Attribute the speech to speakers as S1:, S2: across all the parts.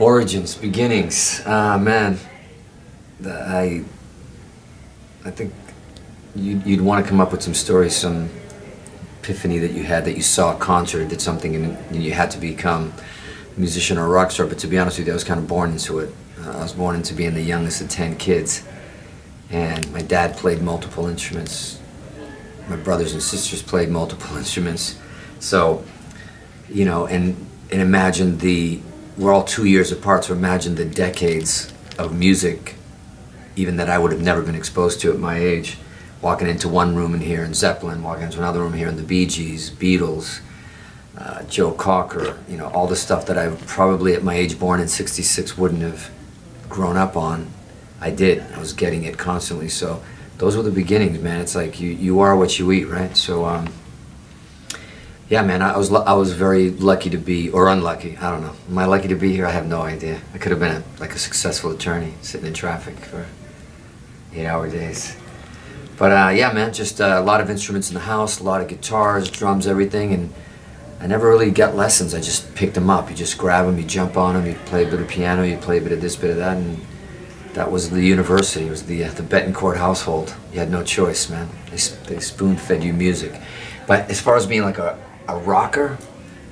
S1: Origins, beginnings. Man, I think you'd want to come up with some stories, some epiphany that you had, that you saw a concert, did something, and you had to become a musician or a rock star. But to be honest with you, I was kind of born into it. I was born into being the youngest of 10 kids, and my dad played multiple instruments. My brothers and sisters played multiple instruments. So, you know, and imagine we're all 2 years apart, so imagine the decades of music, even that I would have never been exposed to at my age. Walking into one room and hearing Zeppelin, walking into another room hearing the Bee Gees, Beatles, Joe Cocker, you know, all the stuff that I probably at my age, born in '66, wouldn't have grown up on. I did. I was getting it constantly. So those were the beginnings, man. It's like you are what you eat, right? So yeah, man, I was very lucky to be, or unlucky, I don't know. Am I lucky to be here? I have no idea. I could have been like a successful attorney sitting in traffic for 8-hour days. But yeah, man, just a lot of instruments in the house, a lot of guitars, drums, everything, and I never really got lessons. I just picked them up. You just grab them, you jump on them, you play a bit of piano, you play a bit of this, bit of that, and that was the university. It was the Bettencourt household. You had no choice, man. They spoon-fed you music. But as far as being like a rocker,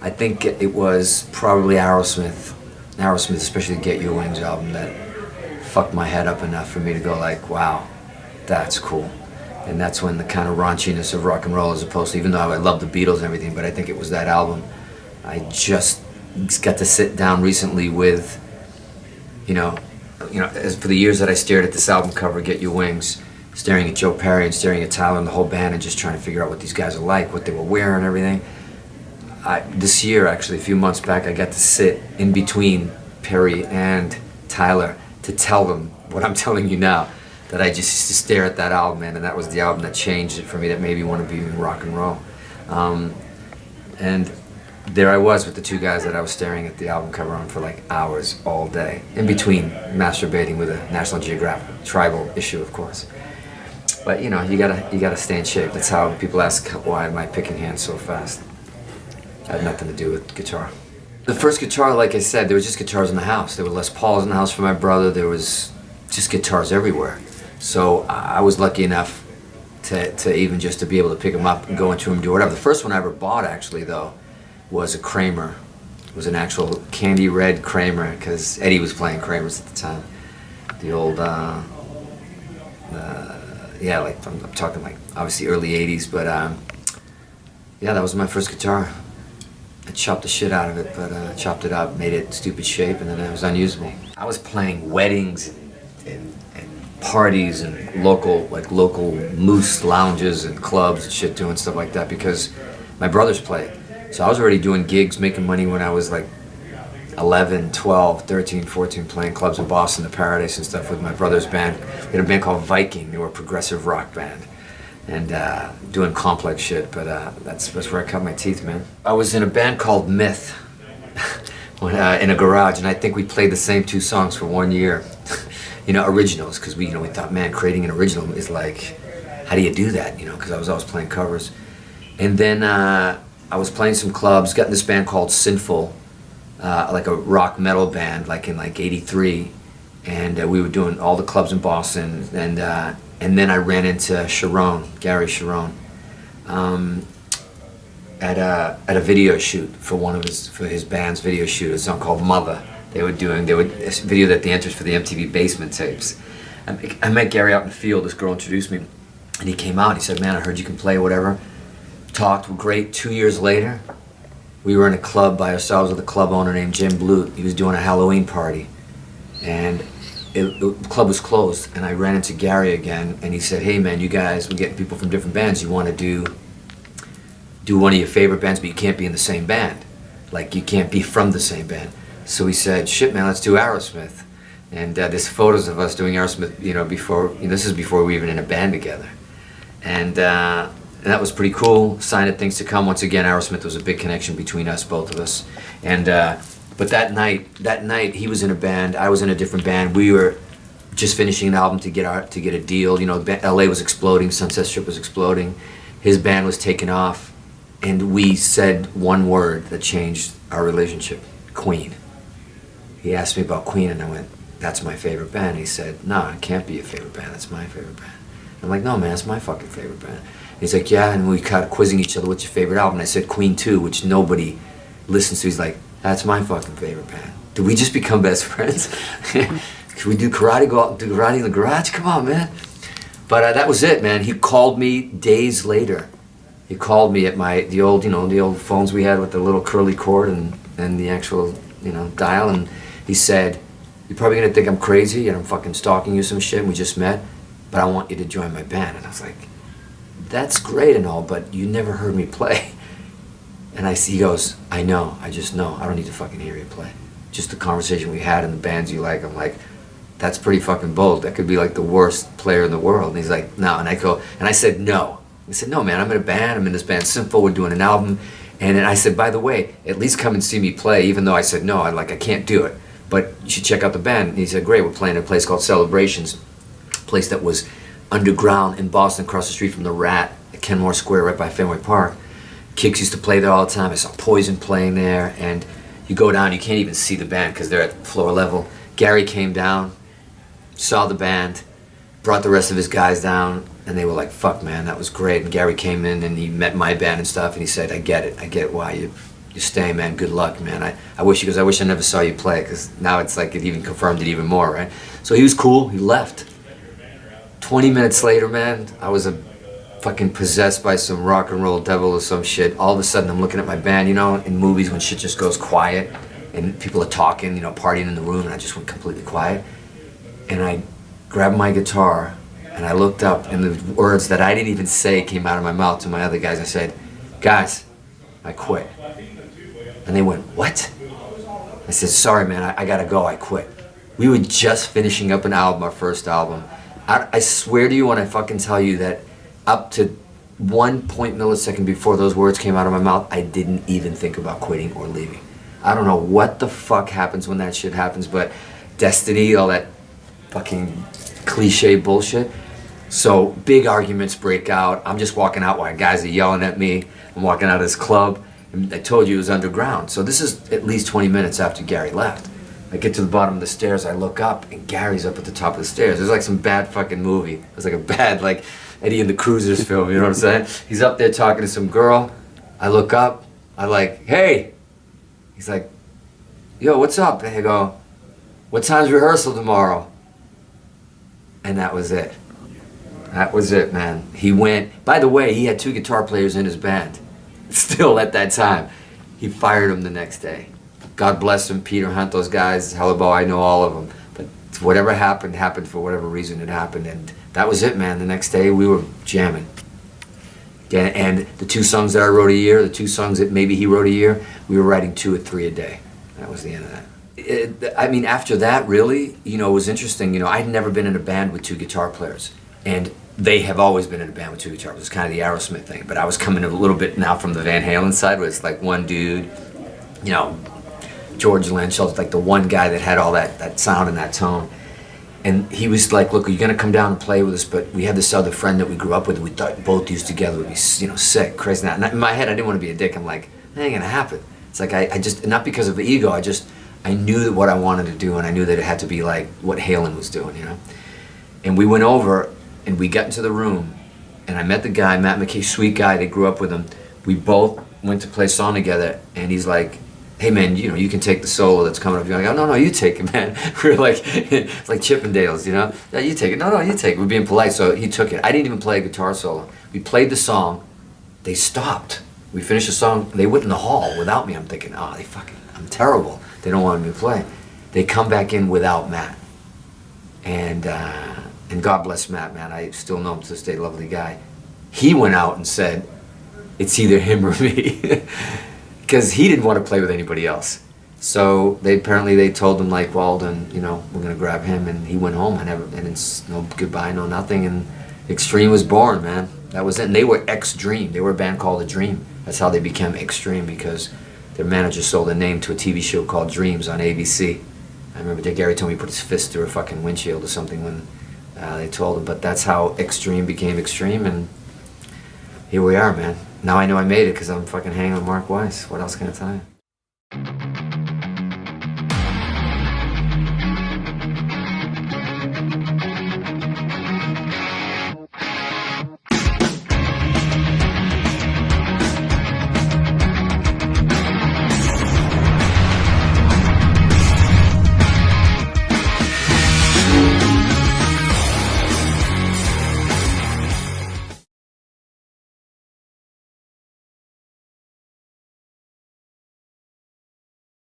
S1: I think it was probably Aerosmith, especially the Get Your Wings album, that fucked my head up enough for me to go like, wow, that's cool. And that's when the kind of raunchiness of rock and roll, as opposed to, even though I love the Beatles and everything, but I think it was that album. I just got to sit down recently with, you know, as for the years that I stared at this album cover, Get Your Wings, staring at Joe Perry and staring at Tyler and the whole band and just trying to figure out what these guys are like, what they were wearing and everything. This year, actually, a few months back, I got to sit in between Perry and Tyler to tell them what I'm telling you now, that I just used to stare at that album, man, and that was the album that changed it for me, that made me want to be in rock and roll. And there I was with the two guys that I was staring at the album cover on for like hours all day, in between masturbating with a National Geographic tribal issue, of course. But you know, you gotta stay in shape. That's how people ask, why am I picking hands so fast? It had nothing to do with guitar. The first guitar, like I said, there were just guitars in the house. There were Les Pauls in the house for my brother. There was just guitars everywhere. So I was lucky enough to even just to be able to pick them up and go into them and do whatever. The first one I ever bought, actually, though, was a Kramer. It was an actual candy red Kramer, because Eddie was playing Kramers at the time. The old, yeah, like I'm talking like obviously early '80s, but yeah, that was my first guitar. I chopped the shit out of it, but chopped it up, made it stupid shape, and then it was unusable. I was playing weddings and parties and local moose lounges and clubs and shit, doing stuff like that because my brothers played. So I was already doing gigs, making money when I was like 11, 12, 13, 14, playing clubs in Boston, the Paradise and stuff with my brother's band. We had a band called Viking. They were a progressive rock band and doing complex shit, but that's where I cut my teeth, man. I was in a band called Myth when, in a garage, and I think we played the same two songs for 1 year. You know, originals, because we thought, man, creating an original is like, how do you do that? You know, because I was always playing covers. And then I was playing some clubs, got in this band called Sinful, like a rock metal band, like in like '83, and we were doing all the clubs in Boston. And then I ran into Gary Sharon, at a video shoot for his band's video shoot, a song called Mother. They were a video that they entered for the MTV Basement tapes. I met Gary out in the field. This girl introduced me, and he came out. He said, "Man, I heard you can play, whatever." Talked, were great. 2 years later, we were in a club by ourselves with a club owner named Jim Blute. He was doing a Halloween party, and the club was closed. And I ran into Gary again, and he said, "Hey, man, you guys, we're getting people from different bands. You want to do one of your favorite bands, but you can't be in the same band. Like, you can't be from the same band." So we said, "Shit, man, let's do Aerosmith." And there's photos of us doing Aerosmith, you know, this is before we were even in a band together. And that was pretty cool. Sign of things to come. Once again, Aerosmith was a big connection between us, both of us. And but that night he was in a band, I was in a different band. We were just finishing an album to get a deal. You know, LA was exploding, Sunset Strip was exploding. His band was taking off, and we said one word that changed our relationship: Queen. he asked me about Queen, and I went, that's my favorite band. He said, no, it can't be your favorite band. That's my favorite band. I'm like, no, man, it's my fucking favorite band. He's like, yeah, and we kind of quizzing each other, what's your favorite album? And I said Queen 2, which nobody listens to. He's like, that's my fucking favorite band. Did we just become best friends? Could we do karate, go out and do karate in the garage? Come on, man. But that was it, man. He called me days later. He called me at the old phones we had with the little curly cord and the actual, dial, and he said, you're probably gonna think I'm crazy and I'm fucking stalking you some shit, and we just met, but I want you to join my band. And I was like, that's great and all, but you never heard me play. And he goes, I know, I just know, I don't need to fucking hear you play. Just the conversation we had and the bands you like. I'm like, that's pretty fucking bold. That could be like the worst player in the world. And he's like, no. And I said, no. I said, no, man, I'm in a band. I'm in this band, Simple. We're doing an album. And then I said, by the way, at least come and see me play, even though I said, no, I can't do it. But you should check out the band. And he said, great, we're playing at a place called Celebrations, a place that was underground in Boston, across the street from the Rat, at Kenmore Square, right by Fenway Park. Kicks used to play there all the time. I saw Poison playing there. And you go down, you can't even see the band because they're at floor level. Gary came down, saw the band, brought the rest of his guys down, and they were like, fuck, man, that was great. And Gary came in and he met my band and stuff, and he said, I get it why you're staying, man. Good luck, man. I wish I never saw you play, because now it's like it even confirmed it even more, right? So he was cool. He left. 20 minutes later, man, I was fucking possessed by some rock and roll devil or some shit. All of a sudden, I'm looking at my band, in movies when shit just goes quiet and people are talking, partying in the room, and I just went completely quiet. And I grabbed my guitar and I looked up, and the words that I didn't even say came out of my mouth to my other guys. I said, guys, I quit. And they went, what? I said, sorry, man, I gotta go, I quit. We were just finishing up an album, our first album. I swear to you when I fucking tell you that up to 1 millisecond before those words came out of my mouth, I didn't even think about quitting or leaving. I don't know what the fuck happens when that shit happens, but destiny, all that fucking cliche bullshit. So big arguments break out. I'm just walking out while guys are yelling at me. I'm walking out of this club. And I told you it was underground. So this is at least 20 minutes after Gary left. I get to the bottom of the stairs, I look up, and Gary's up at the top of the stairs. It was like some bad fucking movie. It was like a bad, like, Eddie and the Cruisers film, you know what I'm saying? He's up there talking to some girl. I look up, I like, hey! He's like, yo, what's up? And I go, what time's rehearsal tomorrow? And that was it. That was it, man. He went, by the way, he had 2 guitar players in his band. Still at that time. He fired them the next day. God bless him, Peter Hunt, those guys, Hellebow, I know all of them. But whatever happened for whatever reason it happened. And that was it, man. The next day we were jamming. And the 2 songs that I wrote a year, the 2 songs that maybe he wrote a year, we were writing 2 or 3 a day. That was the end of that. I mean, after that, really, it was interesting. I'd never been in a band with 2 guitar players. And they have always been in a band with 2 guitar players. It's kind of the Aerosmith thing. But I was coming a little bit now from the Van Halen side, where it's like one dude, George Lynch, like the one guy that had all that sound and that tone. And he was like, look, are you going to come down and play with us? But we had this other friend that we grew up with, we thought both used together would be, sick, crazy. And in my head, I didn't want to be a dick. I'm like, that ain't going to happen. It's like, I just, not because of the ego, I knew that what I wanted to do, and I knew that it had to be like what Halen was doing, And we went over, and we got into the room, and I met the guy, Matt McKay, sweet guy, they grew up with him. We both went to play a song together, and he's like, hey man, you can take the solo that's coming up. You're like, oh no, you take it, man. We're like, it's like Chippendales, Yeah, you take it. No, you take it. We're being polite, so he took it. I didn't even play a guitar solo. We played the song. They stopped. We finished the song. They went in the hall without me. I'm thinking, I'm terrible. They don't want me to play. They come back in without Matt. And God bless Matt, man. I still know him to this day, lovely guy. He went out and said, it's either him or me. Because he didn't want to play with anybody else. So they told him like, well then, we're gonna grab him, and he went home. And it's no goodbye, no nothing, and Extreme was born, man. That was it. And they were X-Dream. They were a band called The Dream. That's how they became Extreme, because their manager sold a name to a TV show called Dreams on ABC. I remember Gary told me he put his fist through a fucking windshield or something when they told him. But that's how Extreme became Extreme, and here we are, man. Now I know I made it because I'm fucking hanging with Mark Weiss. What else can I tell you?